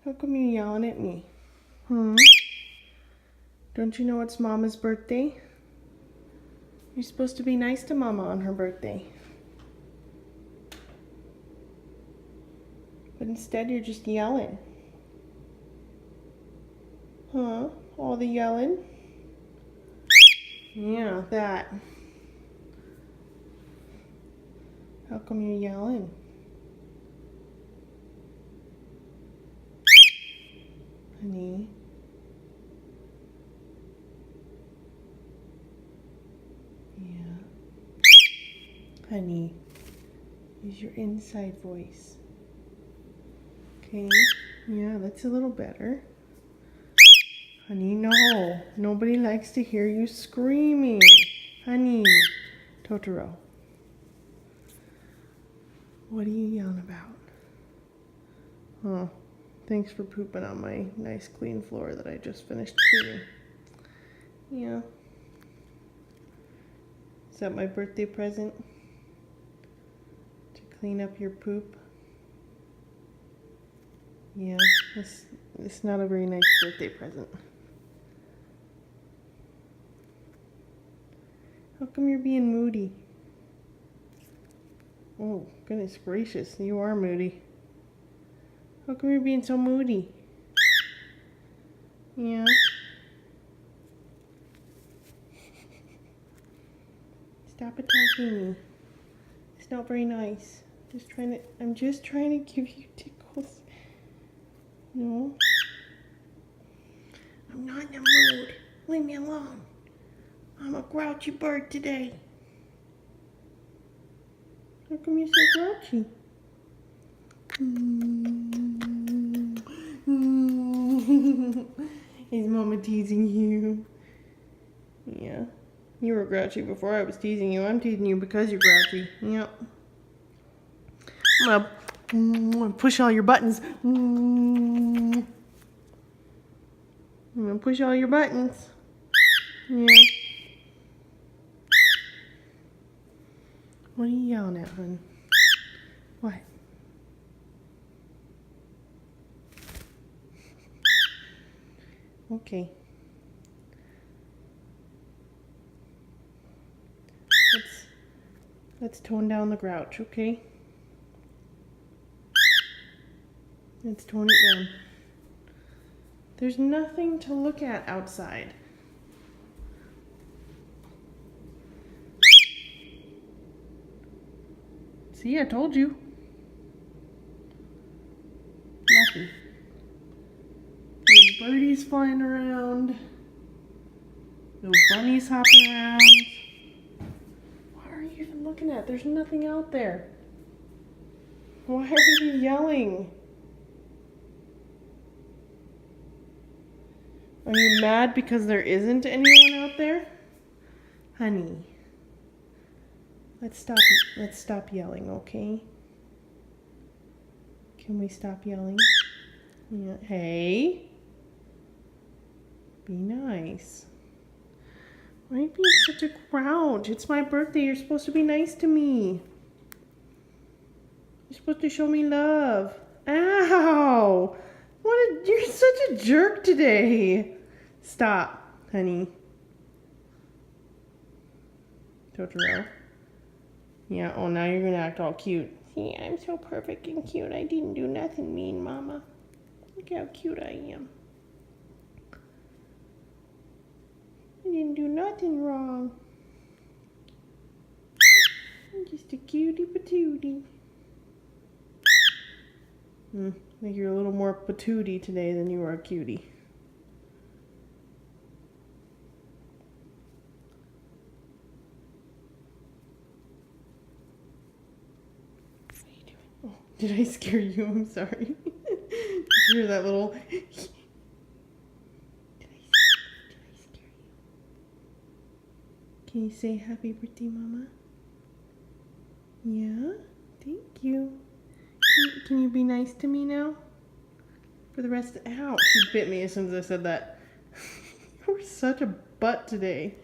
How come you're yelling at me? Don't you know it's Mama's birthday? You're supposed to be nice to Mama on her birthday. But instead you're just yelling. Huh? All the yelling? Yeah, that. How come you're yelling? Honey? Yeah. Honey, use your inside voice. Okay? Yeah, that's a little better. Honey, no. Nobody likes to hear you screaming. Honey. Totoro. What are you yelling about? Oh, thanks for pooping on my nice clean floor that I just finished cleaning. Yeah. Is that my birthday present? To clean up your poop? Yeah, it's not a very nice birthday present. How come you're being moody? Oh, goodness gracious, you are moody. How come you're being so moody? Yeah. Stop attacking me. It's not very nice. I'm just trying to give you tickles. No. I'm not in the mood. Leave me alone. I'm a grouchy bird today. How come you're so grouchy? Is Mama teasing you? Yeah. You were grouchy before I was teasing you. I'm teasing you because you're grouchy. Yep. I'm gonna push all your buttons. I'm gonna push all your buttons. Yeah. What are you yelling at, hon? What? Okay. Let's tone down the grouch, okay? Let's tone it down. There's nothing to look at outside. See, I told you. Nothing. No birdies flying around. No bunnies hopping around. What are you even looking at? There's nothing out there. Why are you yelling? Are you mad because there isn't anyone out there? Honey. Let's stop yelling, okay? Can we stop yelling? Yeah. Hey. Be nice. Why are you being such a grouch? It's my birthday. You're supposed to be nice to me. You're supposed to show me love. Ow! You're such a jerk today. Stop, honey. Totoro. Yeah, oh, now you're gonna act all cute. See, I'm so perfect and cute. I didn't do nothing mean, Mama. Look how cute I am. I didn't do nothing wrong. I'm just a cutie patootie. I think you're a little more patootie today than you are a cutie. Did I scare you? I'm sorry. Did you hear that little... Did I scare you? Can you say happy birthday, Mama? Yeah? Thank you. Can you be nice to me now? For the rest of... Ow! She bit me as soon as I said that. You were such a butt today.